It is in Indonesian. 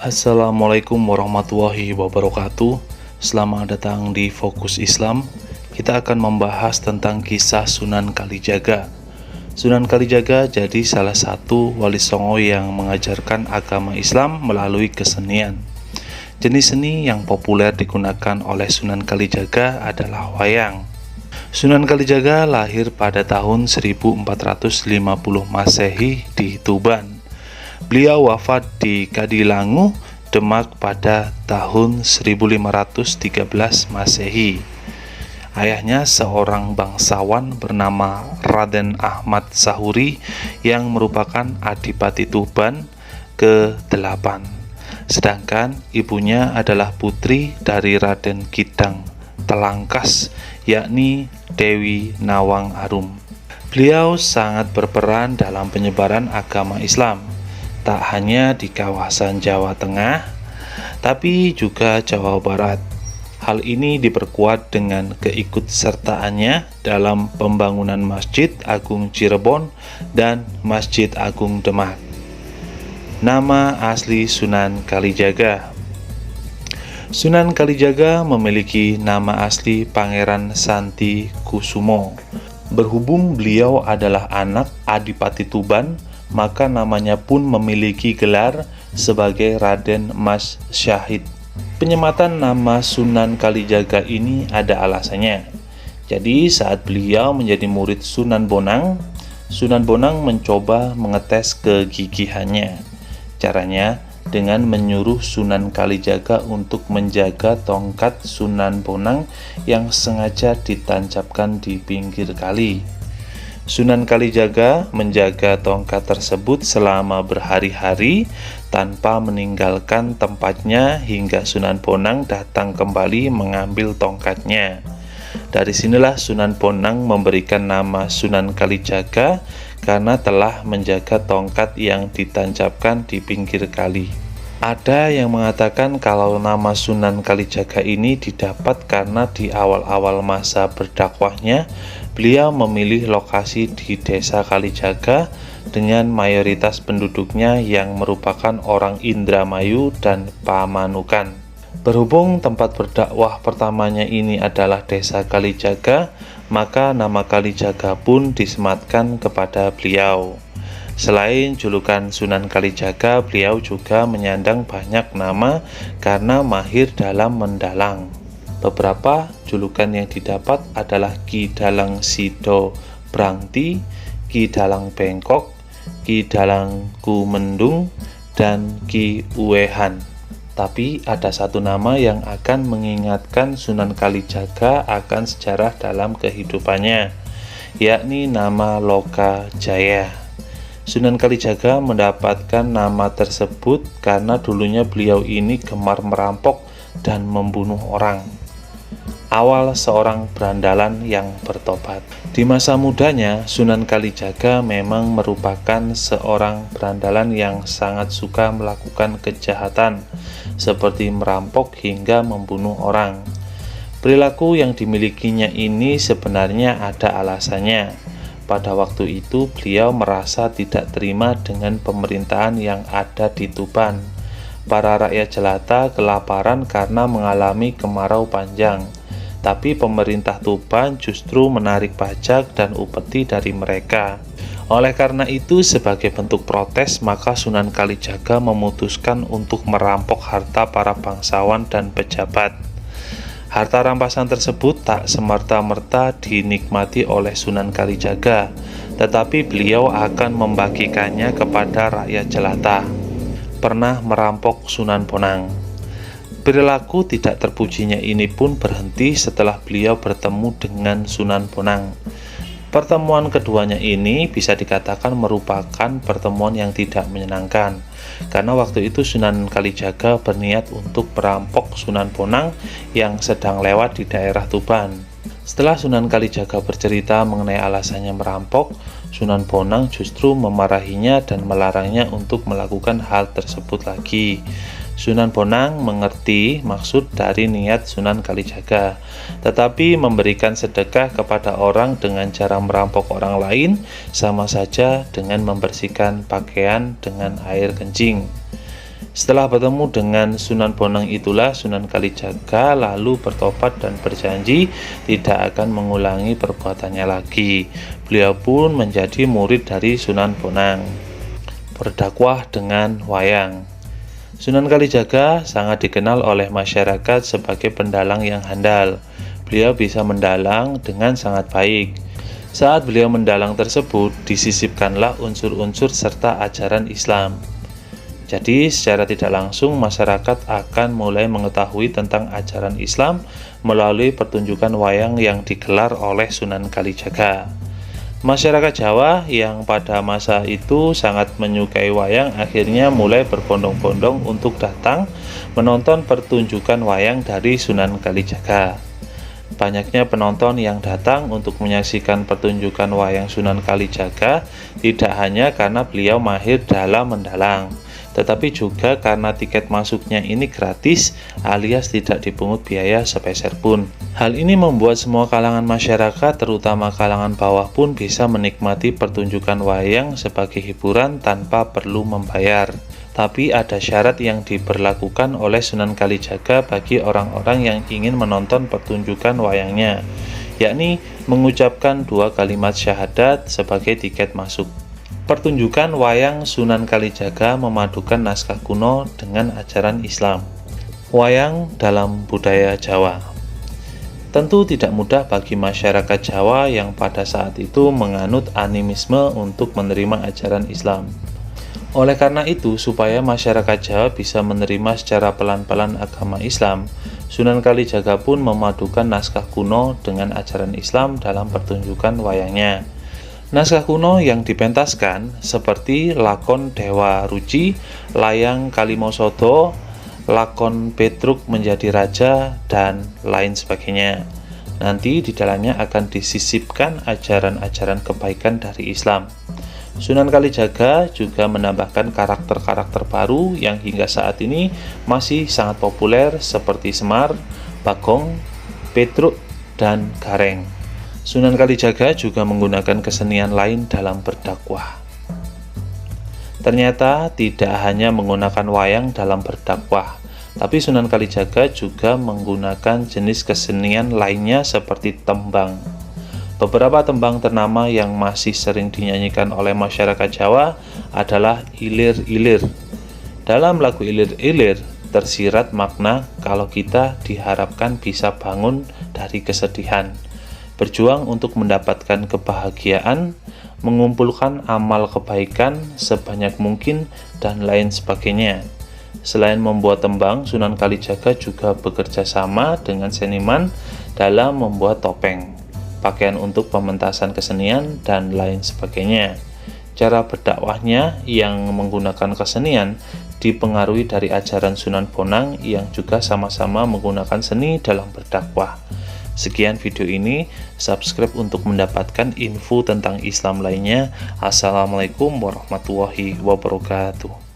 Assalamualaikum warahmatullahi wabarakatuh. Selamat datang di Fokus Islam. Kita akan membahas tentang kisah Sunan Kalijaga. Sunan Kalijaga jadi salah satu wali songo yang mengajarkan agama Islam melalui kesenian. Jenis seni yang populer digunakan oleh Sunan Kalijaga adalah wayang. Sunan Kalijaga lahir pada tahun 1450 Masehi di Tuban. Beliau wafat di Kadilangu, Demak pada tahun 1513 Masehi. Ayahnya seorang bangsawan bernama Raden Ahmad Sahuri yang merupakan Adipati Tuban ke-8. Sedangkan ibunya adalah putri dari Raden Kidang Telangkas, yakni Dewi Nawang Arum. Beliau sangat berperan dalam penyebaran agama Islam, tak hanya di kawasan Jawa Tengah, tapi juga Jawa Barat. Hal ini diperkuat dengan keikutsertaannya dalam pembangunan Masjid Agung Cirebon dan Masjid Agung Demak. Nama asli Sunan Kalijaga. Sunan Kalijaga memiliki nama asli Pangeran Santi Kusumo. Berhubung beliau adalah anak Adipati Tuban, maka namanya pun memiliki gelar sebagai Raden Mas Syahid. Penyematan nama Sunan Kalijaga ini ada alasannya. Jadi saat beliau menjadi murid Sunan Bonang mencoba mengetes kegigihannya. Caranya dengan menyuruh Sunan Kalijaga untuk menjaga tongkat Sunan Bonang yang sengaja ditancapkan di pinggir kali. Sunan Kalijaga menjaga tongkat tersebut selama berhari-hari tanpa meninggalkan tempatnya hingga Sunan Bonang datang kembali mengambil tongkatnya. Dari sinilah Sunan Bonang memberikan nama Sunan Kalijaga karena telah menjaga tongkat yang ditancapkan di pinggir kali. Ada yang mengatakan kalau nama Sunan Kalijaga ini didapat karena di awal-awal masa berdakwahnya beliau memilih lokasi di desa Kalijaga dengan mayoritas penduduknya yang merupakan orang Indramayu dan Pamanukan. Berhubung tempat berdakwah pertamanya ini adalah desa Kalijaga, maka nama Kalijaga pun disematkan kepada beliau. Selain julukan Sunan Kalijaga, beliau juga menyandang banyak nama karena mahir dalam mendalang. Beberapa julukan yang didapat adalah Ki Dalang Sido Brangti, Ki Dalang Bengkok, Ki Dalang Kumendung, dan Ki Uehan. Tapi ada satu nama yang akan mengingatkan Sunan Kalijaga akan sejarah dalam kehidupannya, yakni nama Loka Jaya. Sunan Kalijaga mendapatkan nama tersebut karena dulunya beliau ini gemar merampok dan membunuh orang. Awal seorang berandalan yang bertobat. Di masa mudanya, Sunan Kalijaga memang merupakan seorang berandalan yang sangat suka melakukan kejahatan, seperti merampok hingga membunuh orang. Perilaku yang dimilikinya ini sebenarnya ada alasannya. Pada waktu itu, beliau merasa tidak terima dengan pemerintahan yang ada di Tuban. Para rakyat jelata kelaparan karena mengalami kemarau panjang. Tapi pemerintah Tuban justru menarik pajak dan upeti dari mereka. Oleh karena itu, sebagai bentuk protes, maka Sunan Kalijaga memutuskan untuk merampok harta para bangsawan dan pejabat. Harta rampasan tersebut tak semerta-merta dinikmati oleh Sunan Kalijaga, tetapi beliau akan membagikannya kepada rakyat jelata. Pernah merampok Sunan Bonang. Perilaku tidak terpujinya ini pun berhenti setelah beliau bertemu dengan Sunan Bonang. Pertemuan keduanya ini bisa dikatakan merupakan pertemuan yang tidak menyenangkan, karena waktu itu Sunan Kalijaga berniat untuk merampok Sunan Bonang yang sedang lewat di daerah Tuban. Setelah Sunan Kalijaga bercerita mengenai alasannya merampok, Sunan Bonang justru memarahinya dan melarangnya untuk melakukan hal tersebut lagi. Sunan Bonang mengerti maksud dari niat Sunan Kalijaga, tetapi memberikan sedekah kepada orang dengan cara merampok orang lain sama saja dengan membersihkan pakaian dengan air kencing. Setelah bertemu dengan Sunan Bonang itulah Sunan Kalijaga lalu bertobat dan berjanji tidak akan mengulangi perbuatannya lagi. Beliau pun menjadi murid dari Sunan Bonang. Berdakwah dengan wayang. Sunan Kalijaga sangat dikenal oleh masyarakat sebagai pendalang yang handal. Beliau bisa mendalang dengan sangat baik. Saat beliau mendalang tersebut, disisipkanlah unsur-unsur serta ajaran Islam. Jadi, secara tidak langsung masyarakat akan mulai mengetahui tentang ajaran Islam melalui pertunjukan wayang yang digelar oleh Sunan Kalijaga. Masyarakat Jawa yang pada masa itu sangat menyukai wayang akhirnya mulai berbondong-bondong untuk datang menonton pertunjukan wayang dari Sunan Kalijaga. Banyaknya penonton yang datang untuk menyaksikan pertunjukan wayang Sunan Kalijaga tidak hanya karena beliau mahir dalam mendalang, tetapi juga karena tiket masuknya ini gratis alias tidak dipungut biaya sepeser pun. Hal ini membuat semua kalangan masyarakat, terutama kalangan bawah pun bisa menikmati pertunjukan wayang sebagai hiburan tanpa perlu membayar. Tapi ada syarat yang diberlakukan oleh Sunan Kalijaga bagi orang-orang yang ingin menonton pertunjukan wayangnya, yakni mengucapkan 2 kalimat syahadat sebagai tiket masuk. Pertunjukan wayang Sunan Kalijaga memadukan naskah kuno dengan ajaran Islam. Wayang dalam budaya Jawa. Tentu tidak mudah bagi masyarakat Jawa yang pada saat itu menganut animisme untuk menerima ajaran Islam. Oleh karena itu, supaya masyarakat Jawa bisa menerima secara pelan-pelan agama Islam, Sunan Kalijaga pun memadukan naskah kuno dengan ajaran Islam dalam pertunjukan wayangnya. Naskah kuno yang dipentaskan seperti lakon Dewa Ruci, layang Kalimosodo, lakon Petruk menjadi raja, dan lain sebagainya. Nanti di dalamnya akan disisipkan ajaran-ajaran kebaikan dari Islam. Sunan Kalijaga juga menambahkan karakter-karakter baru yang hingga saat ini masih sangat populer seperti Semar, Bagong, Petruk, dan Gareng. Sunan Kalijaga juga menggunakan kesenian lain dalam berdakwah. Ternyata tidak hanya menggunakan wayang dalam berdakwah, tapi Sunan Kalijaga juga menggunakan jenis kesenian lainnya seperti tembang. Beberapa tembang ternama yang masih sering dinyanyikan oleh masyarakat Jawa adalah Ilir-ilir. Dalam lagu Ilir-ilir tersirat makna kalau kita diharapkan bisa bangun dari kesedihan, berjuang untuk mendapatkan kebahagiaan, mengumpulkan amal kebaikan sebanyak mungkin, dan lain sebagainya. Selain membuat tembang, Sunan Kalijaga juga bekerja sama dengan seniman dalam membuat topeng, pakaian untuk pementasan kesenian, dan lain sebagainya. Cara berdakwahnya yang menggunakan kesenian dipengaruhi dari ajaran Sunan Bonang yang juga sama-sama menggunakan seni dalam berdakwah. Sekian video ini, subscribe untuk mendapatkan info tentang Islam lainnya. Assalamualaikum warahmatullahi wabarakatuh.